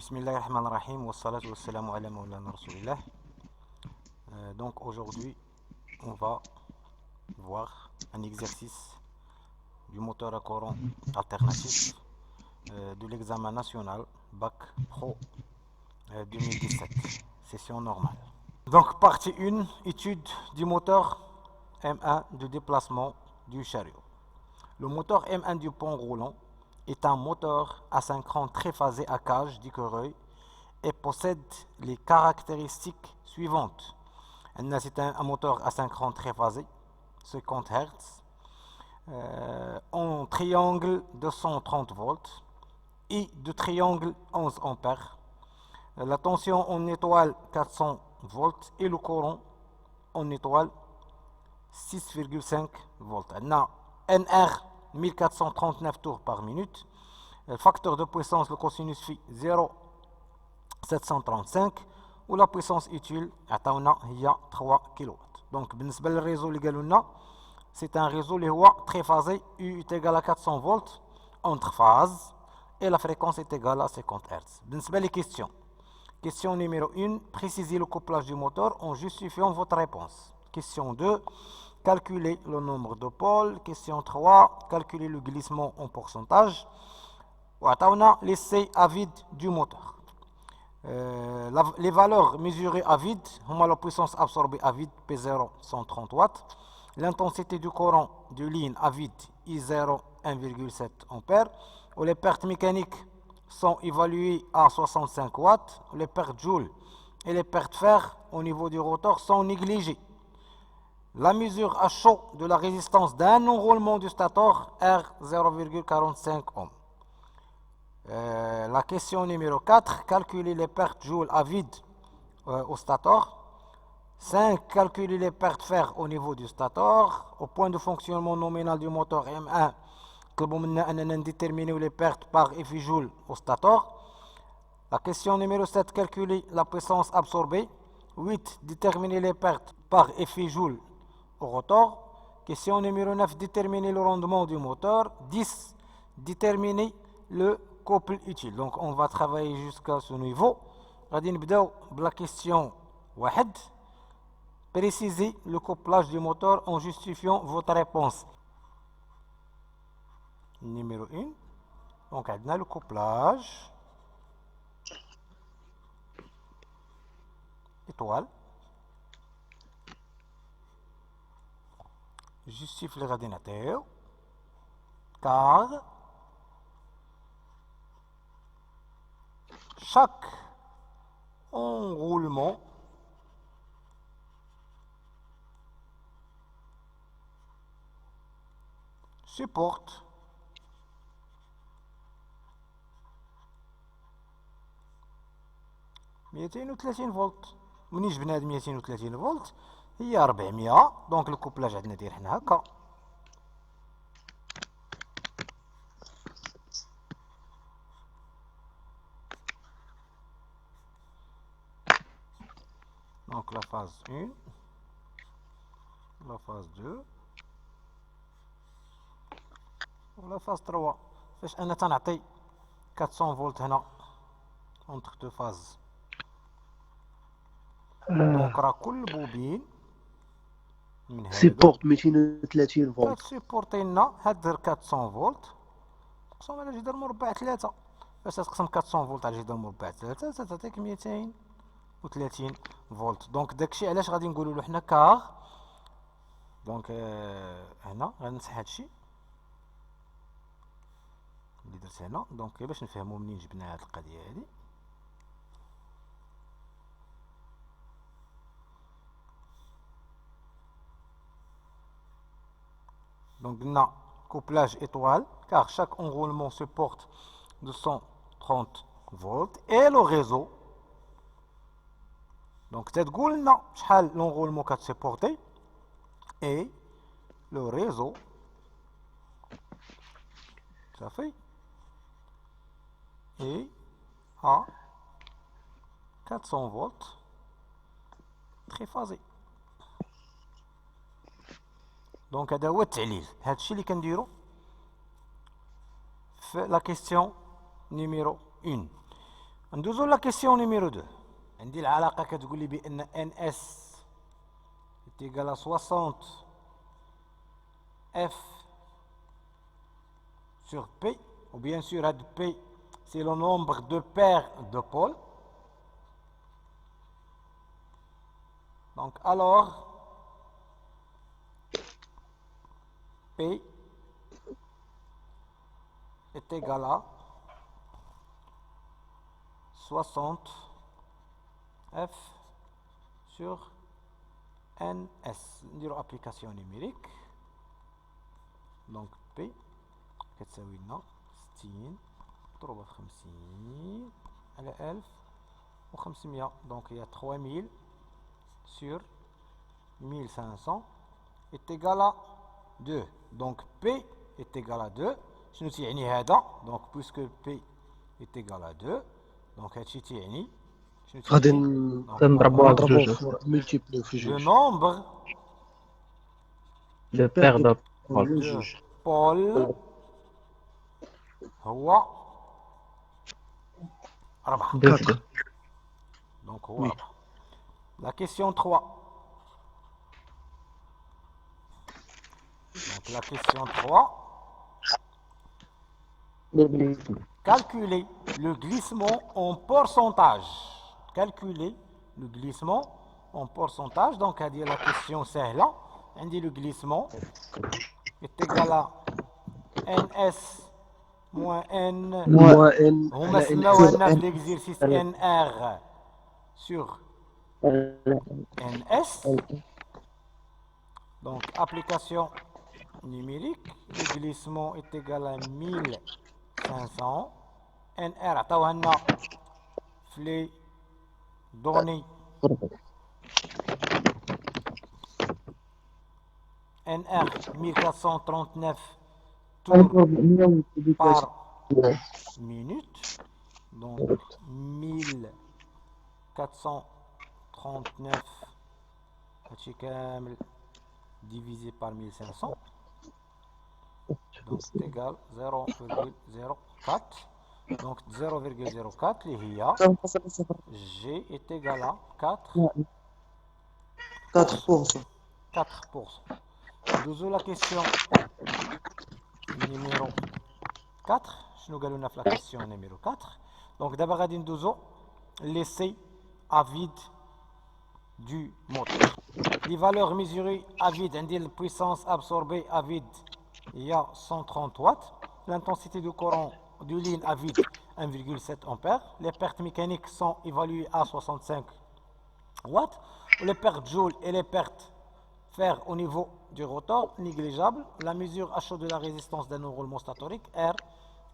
Bismillahirrahmanirrahim, wassalatu wassalamu ala maulana rasulillah. Donc aujourd'hui, on va voir un exercice du moteur à courant alternatif de l'examen national Bac Pro 2017, session normale. Donc partie 1, étude du moteur M1 de déplacement du chariot. Le moteur M1 du pont roulant est un moteur asynchrone triphasé à cage d'écureuil et possède les caractéristiques suivantes. C'est un moteur asynchrone triphasé, 50 Hz, en triangle 230 volts et de triangle 11 ampères. La tension en étoile 400 volts et le courant en étoile 6,5 volts. NR 1439 tours par minute. Le facteur de puissance, le cosinus phi 0,735 ou la puissance utile il y a 3 kW. Donc le réseau c'est un réseau triphasé U est égal à 400 volts entre phases et la fréquence est égale à 50 Hz. Les questions. Question numéro 1, précisez le couplage du moteur en justifiant votre réponse. Question 2, calculez le nombre de pôles. Question 3, calculez le glissement en pourcentage. L'essai à vide du moteur. Les valeurs mesurées à vide, la puissance absorbée à vide P0 130 watts, l'intensité du courant de ligne à vide I0 1,7 ampères, ou les pertes mécaniques sont évaluées à 65 watts, les pertes joule et les pertes fer au niveau du rotor sont négligées. La mesure à chaud de la résistance d'un enroulement du stator R 0,45 ohm. La question numéro 4, calculer les pertes joule à vide au stator. 5, calculer les pertes fer au niveau du stator. Au point de fonctionnement nominal du moteur M1, déterminer les pertes par effet joule au stator. La question numéro 7, calculer la puissance absorbée. 8, déterminer les pertes par effet joule au rotor. Question numéro 9, déterminer le rendement du moteur. 10, déterminer le couple utile. Donc on va travailler jusqu'à ce niveau. La question 1. Précisez le couplage du moteur en justifiant votre réponse. Numéro 1. Donc on a le couplage. Étoile. Justifie le radiateur. Car chaque enroulement supporte ميتين فولت. منين جبنا هاد 230 فولت هي 400. دونك الكوبلاج عندنا داير حنا هكا. Donc la phase 1, la phase 2 ولا phase 3. فاش انا تنعطي 400 فولت هنا entre deux phases. دونك راه كل بوبين من هذا سيبورت 230 فولت سيبورتي لنا هاد 400 فولت تقسم على جدار مربع 3. فاش تقسم 400 فولت على جدار مربع 3 تعطيك 230 فولت. دونك داكشي علاش غادي نقولوا له حنا كار. دونك هنا غنمسح هادشي اللي درت هنا. دونك باش نفهموا منين جبنا هاد القضيه هادي. Donc, couplage étoile, car chaque enroulement supporte 230 volts et le réseau. Donc, c'est l'enroulement qui supporté et le réseau. Ça fait. Et à 400 volts triphasé. Donc هذا هو التعليل. هذا الشيء اللي كنديرو في لا كيستيون نيميرو 1. ندوزو لا كيسيون نيميرو 2. عندي العلاقة كتقول لي بأن ان اس est égal à 60 F sur P, ou bien sûr, P, c'est le nombre de paires de pôles. Donc, alors, P est égal à 60 F sur NS. نديرو application numérique. Donc P كتساوي لنا 60 مضروبة في 50 على 1500. Donc il y a 3000 sur 1500 est égal à 2. Donc P est égal à 2. شنو تيعني هذا؟ Donc puisque P est égal à 2, donc هادشي تيعني شنو غادي تنضربوها نضربوه بجوج في ملتيبليو في le جوج. nombre دو بيغ دو بول من de جوج. pôles هو 4. دو في دو. Donc هو Oui. 4. La question 3. Donc la question 3. Calculer le glissement en pourcentage. Calculer le glissement en pourcentage. Donc, à dire la question سهلة. On dit le glissement est égal à NS moins N. moins n هما على سماوها n لنا في l'exercice NR sur NS. Donc, application numérique, le glissement est égal à 1500. NR عطاوها لنا في لي دوني. NR 1439 tours par minute. Donc 1439 هادشي كامل divisé par 1500. Donc c'est égal 0,04. Donc 0,04 اللي هي G est égal à 4%. 4%. ندوزو la question numéro 4. شنو قالوا لنا في la question numéro 4. Donc d'abord غادي ندوزو l'essai à vide du moteur. Les valeurs mesurées à vide, عندي la puissance absorbée à vide, il y a 130 watts. L'intensité de courant du ligne à vide, 1,7 ampères. Les pertes mécaniques sont évaluées à 65 watts. Les pertes joule et les pertes fer au niveau du rotor, négligeables. La mesure à chaud de la résistance d'un enroulement statorique, R,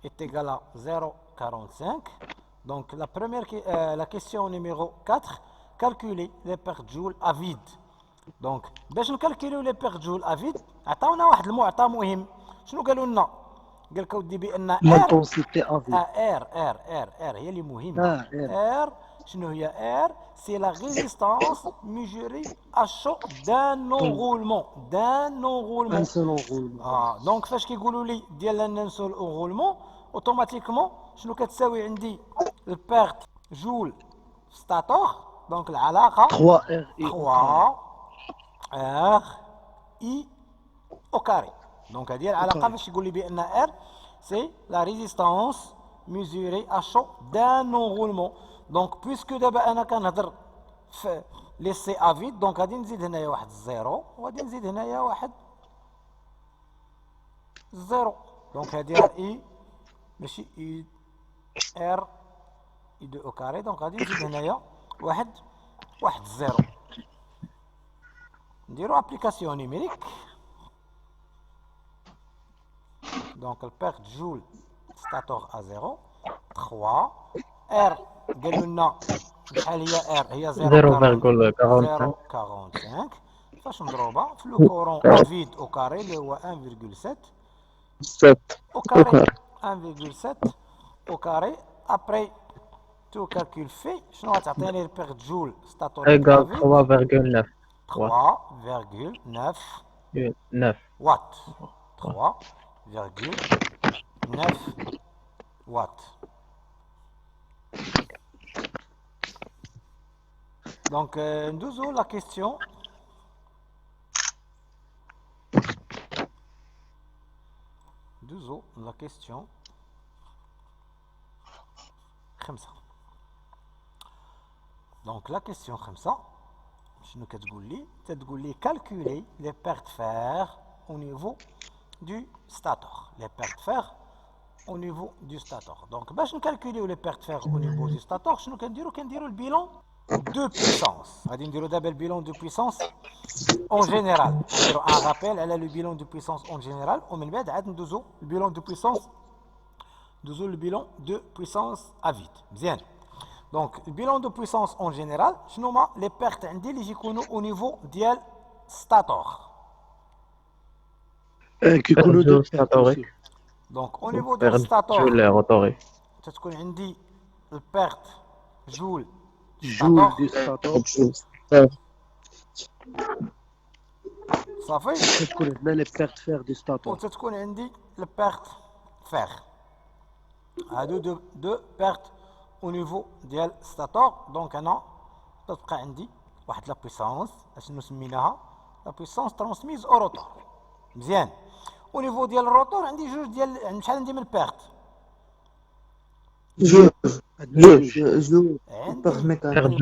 est égale à 0,45. Donc la question numéro 4, calculer les pertes joule à vide. Donc باش نكالكوليو لي بيغ جول افيد عطاونا واحد المعطى مهم. شنو قالوا لنا؟ قال لك اودي بان L'intensité à vide. ار هي اللي مهمه. ار شنو هي ار؟ سي لا ريزيستانس ميجوري ا شو دان انغولمون. Un seul enroulement. دونك فاش كيقولوا لي ديال لنا نسو الانغولمون اوتوماتيكمون شنو كتساوي عندي البيرت جول ستاتور. دونك العلاقه 3 R I 3 R I au carré. Donc, à dire à la fin, je vais dire que R, c'est la résistance mesurée à chaud d'un enroulement. Donc, puisque d'abord, on a laissé à vide, donc, on va dire 0, on va dire 0. Donc, on va dire I, I, R, I2 au carré. Donc, on va dire 0. نديرو application numérique. Donc le perte joule stator à 0. 3 R قالوا لنا شحال هي R؟ هي 0,45. فاش مضروبه في لو كورون ا فيد او كاري اللي هو 1,7 au carré. 1,7 au carré. Après tout calcul fait, شنو غتعطيني البيرت جول ستاتوريك ا فيد؟ 3,9 watts. 3,9 watts. Donc, nous la question. La question 5. Donc la question 5 شنو كتقول لي تتقول لي calculer les pertes fer au niveau du stator les pertes fer au niveau du stator donc باش نكالكوليو les pertes fer au niveau du stator شنو كنديرو البيلون de puissance غادي نديرو دابا البيلون de puissance en général نديرو un rappel على le bilan de puissance en général ومن بعد عاد ندوزو البيلون de puissance le bilan de puissance à vide. Bien. Donc, le bilan de puissance en général, je nomme les pertes au niveau du stator. Donc, au niveau du stator, tu as le perte joule du stator. Ça fait les pertes fer du stator. Tu as le perte fer. À deux pertes au niveau du stator donc انا تبقى عندي واحد لا بويسونس اشنو سميناها لا بويسونس ترانسميز او روتور مزيان au niveau ديال الروتور عندي جوج ديال شحال عندي من بيرت جوج جول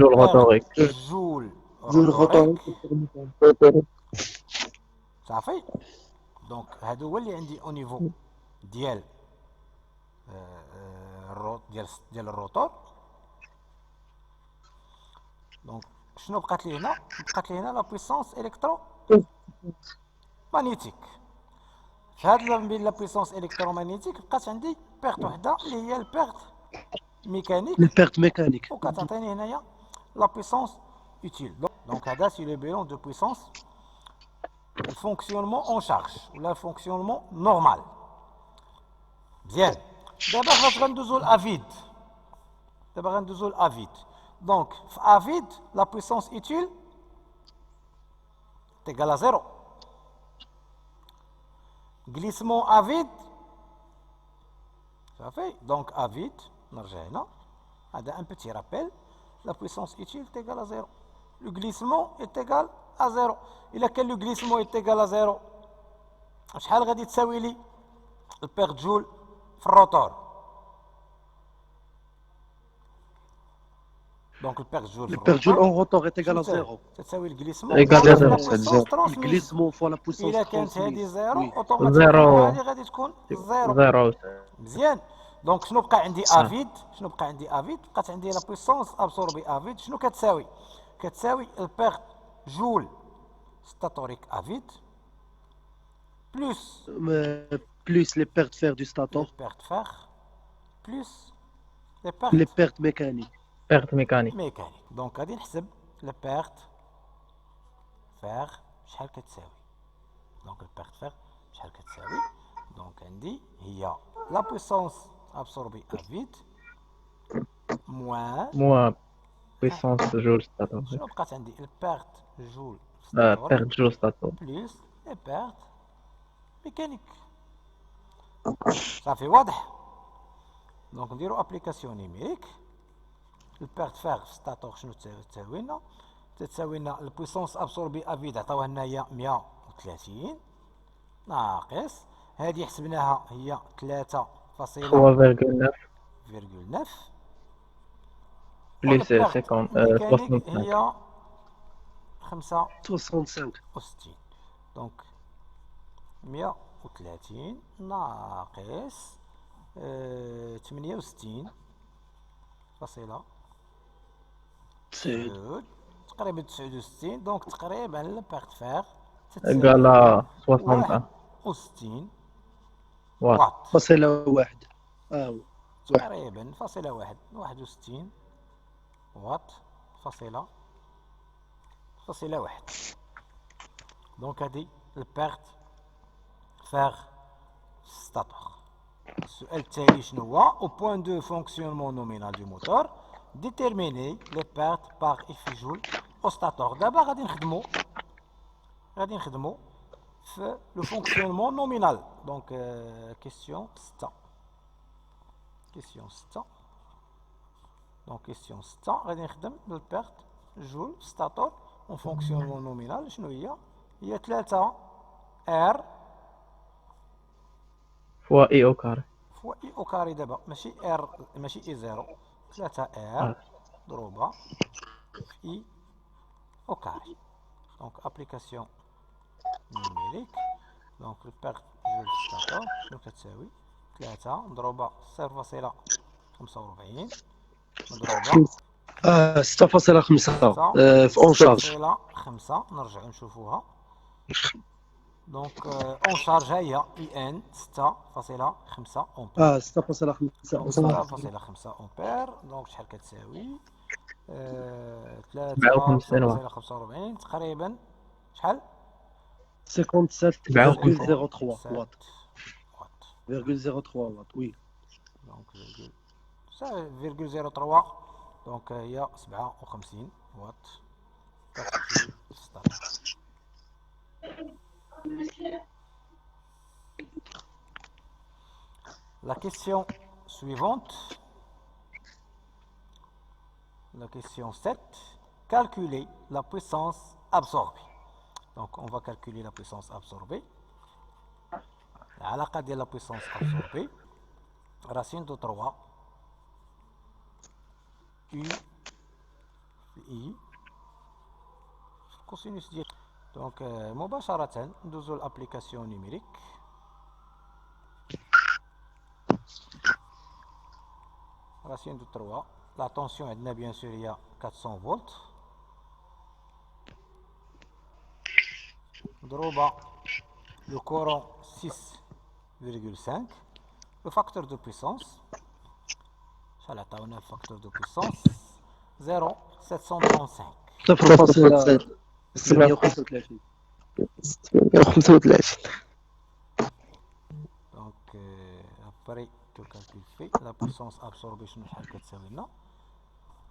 روتوريك جول روتوريك صافي دونك هادو هو اللي عندي au niveau ديال ديال الروتور دونك شنو بقات لي هنا لا بويسونس الكترو مانيتيك فهاد بين لا بويسونس الكترو مانيتيك بقات عندي بيرت وحده اللي هي البيرت ميكانيك وكتعطيني هنايا لا بويسونس utile donc هذا سي لو بيلون دو بويسونس الفونكسيونمون اون شارج ولا الفونكسيونمون نورمال مزيان دابا غندوزو لافيد donc à vide la puissance utile est égale à 0 glissement à vide ça fait donc à vide نرجع هنا هذا un petit rappel la puissance utile est égale à 0 le glissement est égal à 0 إلا كان le glissement est égal à 0 شحال غادي تساوي لي البيرت جول في الروتور donc le perte joule en rotor est égal à 0 تساوي الجليسمون égal à 0 الجليسمون فوا لا بويسونس إلا كانت هذه 0 اوتوماتيكمون هذه غادي تكون 0 مزيان دونك شنو بقى عندي افيد بقات عندي لا بويسونس ابسوربي افيد شنو كتساوي البيرت جول ستاتوريك افيد بلس les pertes fer du stator plus les pertes mécaniques بيرت ميكانيك دونك غادي نحسب لا بيرت فيغ شحال كتساوي دونك عندي هي لا بويسونس ابسوربي افيد موان بويسونس جول ستاتور شنو بقات عندي البيرت جول بيرت جول ستاتور بلس لي بيرت ميكانيك صافي واضح دونك نديرو ابليكاسيون نيميريك البيرت فيغ ستاتور شنو تساوي لنا البويسونس ابسوربي افيد عطاوها لنا هي 130 ناقص هذه حسبناها هي 3.9 بلس 50 هي 65 دونك 130 ناقص 68 فاصلة تقريبا 69 دونك تقريبا البيرت فيغ إيكالا 61 واط فاصلة واحد تقريبا فاصلة 61 واط فاصلة 1 دونك هادي البيرت فيغ ستاتور السؤال التالي شنو هو au point de fonctionnement nominal du moteur déterminer les pertes par effet joule au stator دابا غادي نخدمو في le fonctionnement nominal donc question 6 donc question 6 غادي نخدم بالبيرت جول ستاتور اون فونكسيونمون نومينال شنو هي 3 ار فوا اي او كاري فوا اي او كاري. دابا ماشي ار ماشي اي زيرو، 3 ار ضروبه في اي او كاري. دونك ابليكاسيون نيميريك. دونك البيرت جول ستاتور شنو كتساوي 3 مضروبه 0.45 مضروبه 6.5 في اون شارج. 6.5. نرجعو نشوفوها. دونك اون شارج ها هي اي ان 6.5 امبير. 6.5 امبير. دونك شحال كتساوي 57 3.45 تقريبا شحال 57.03 واط. واط. 0.03 واط وي. دونك 0.03. دونك هي 57 واط. La question suivante, la question 7, calculer la puissance absorbée. Donc on va calculer la puissance absorbée. العلاقة ديال la puissance absorbée racine de 3 U I cosinus ديال. دونك مباشرة ندوزو لابليكاسيون نيميريك. racine de 3. La tension عندنا bien sûr هي 400 volts مضروبة le courant 6,5. le facteur de puissance شحال عطاونا الفاكتور دو بويسونس 0.735 0.735. دونك ابري تو كالكول في لا بويسونس ابسوربي شنو شحال كتساوي لنا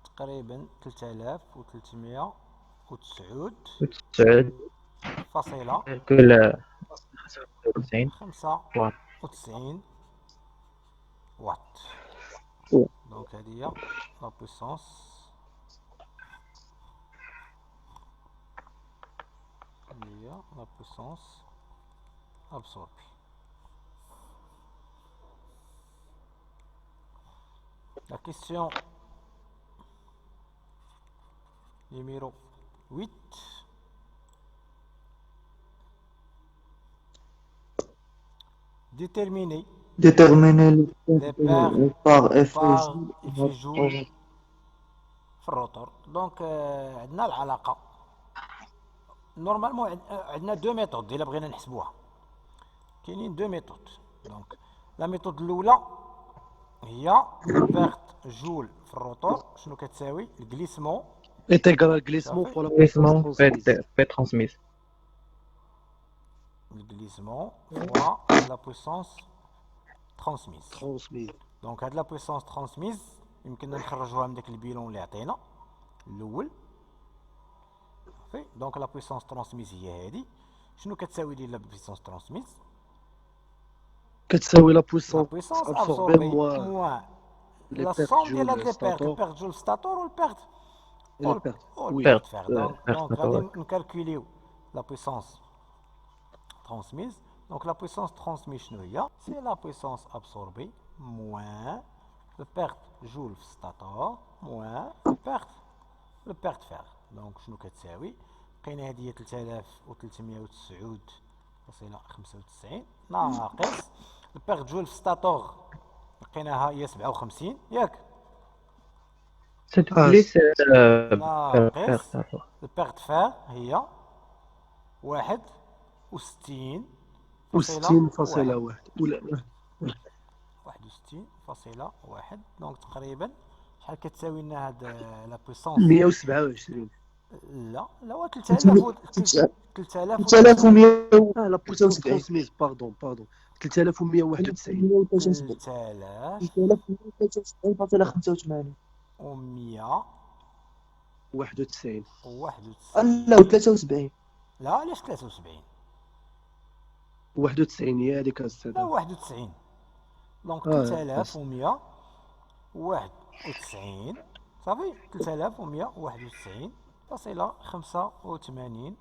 تقريبا 3309 فاصلة 95 واط. دونك هذه هي لا بويسونس absorbée. La question numéro 8. Déterminer les pertes par effet joule في الروتور. دونك عندنا العلاقة نورمالمون عندنا دو ميثود الا بغينا نحسبوها. كاينين دو ميثود. دونك لا ميثود الاولى هي بيرت جول في الروتور شنو كتساوي الجليسمون انتيغرال جليسمون فوا لا بويسونس بي ترانسميس. الجليسمون فوا لا بويسونس ترانسميس. دونك هاد لا بويسونس ترانسميس يمكننا نخرجوها من داك البيلون اللي عطينا الاول. دونك لا بويسونس ترانسميس هي هادي. شنو كتساوي لي لا بويسونس ترانسميس كتساوي لا بويسونس ابسوربي موان لا سوم ديال هاد لي بيرت البيرت جول ستاتور والبيرت فير. دونك غادي نكالكوليو لا بويسونس ترانسميس. دونك لا بويسونس ترانسميس شنو هي سي لا بويسونس ابسوربي موان البيرت جول في ستاتور موان البيرت فير. دونك شنو كتساوي لقينا هادي هي 3309.95 ناقص البيرت جول في ستاتور لقيناها هي 57 ياك بليس ناقص البيرت فير هي 61.1 دونك تقريبا شحال كتساوي لنا هاد لا بويسونس 127. لا هو 3100 لا بويسونس ترانسميس باردون 3191 لا 73. لا علاش 73 91 هي هذيك الساعه. لا 91. دونك 3191 صافي 3191 فاصلة 85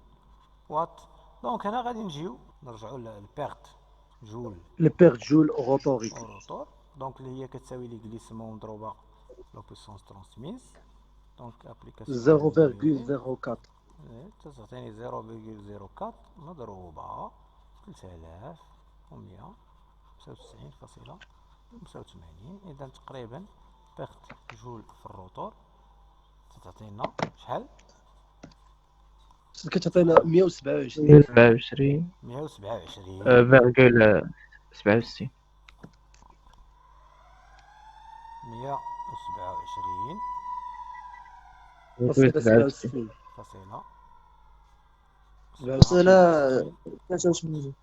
واط. دونك هنا غادي نجيو نرجعو للبيرت جول Le père Joule rotorique. au rotor. دونك اللي هي كتساوي لي غليسمون مضروبة لا بويسونس ترانسميس. دونك ابليكاسيون 0,04. تعطيني 0,04 مضروبة 3195.85. إذا تقريبا بيرت جول في الروتور تعطينا شحال؟ كتعطينا 127. 127 127 فيرغول 67. 127 فاصلة 67. فاصلة فاصلة 83.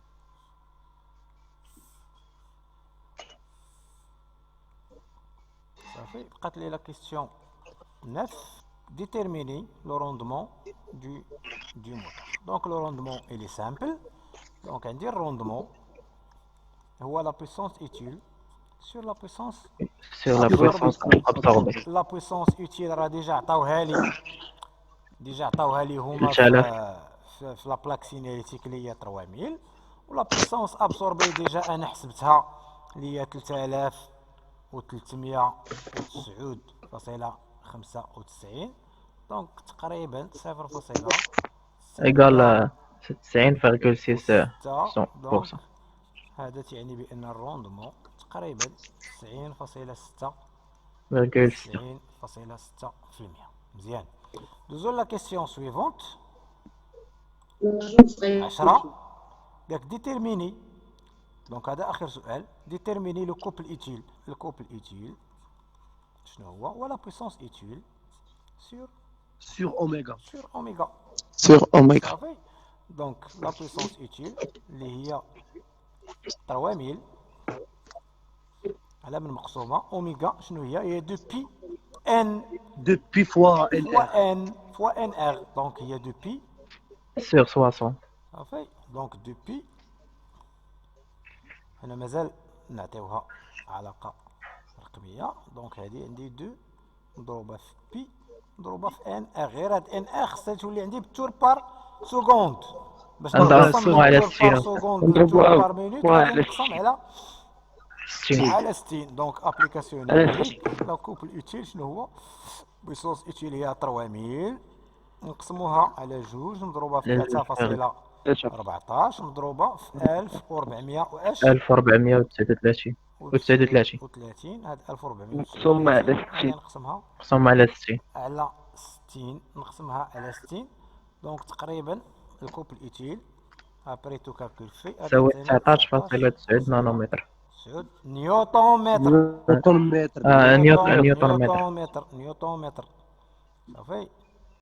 صافي. بقات لي لا كيستيون 9. déterminer le rendement du moteur. Donc le rendement il est simple. Donc on dit rendement هو la puissance utile sur la puissance Sur la puissance absorbée. la puissance utile راه ديجا عطاوها لي هما 3000. في لا بلاك سيناليتيك اللي هي 3000. ولا بويسونس ابسوربي ديجا انا حسبتها اللي هي 3399.95. دونك تقريبا 0.6 égale 90,6%. دونك هذا تعني بان الروندمون تقريبا 90.6%. 90.6%. مزيان. دوزو لا كيسيون سويفونت 10. قالك ديتيرميني. دونك هذا اخر سؤال. ديتيرميني لو كوبل ايتيل. الكوبل ايتيل شنو هو؟ ولا بويسونس ايتيل Sur oméga. sur اوميغا. Sur oméga. صافي. دونك لا بويسونس ايتيل اللي هي 3000 على من مقسومه اوميغا شنو هي دو بي ان Depuis fois فوا LR. ان فوا ان ار. دونك هي دو بي Sur 60. صافي. دونك دو بي هنا مازال نعطيوها علاقه رقميه. دونك هذه عندي دو مضروبه في بي مضروبه في ان ار. غير هاد ان ار خصها تولي عندي بالتور بار سكوند باش نضربوها على التور بار 60. سكوند بالتور نضربوها بار مينوت على غادي نقسم على 60. على 60. دونك ابليكاسيون نيميريك لا كوبل اوتيل شنو هو؟ بويسونس اوتيل هي 3000 نقسموها على جوج مضروبه في 3.14 مضروبه في 1400 واش 1439 و39. و30. هاد 1400 مقسومة على 60. نقسمها مقسوم على 60. على 60 نقسمها على 60. دونك تقريبا الكوبل اوتيل ابري تو كالكول في تساوي 19.9 نانومتر. نيوتن متر. Newton mètre. نيوتن متر. نيوتن متر. صافي.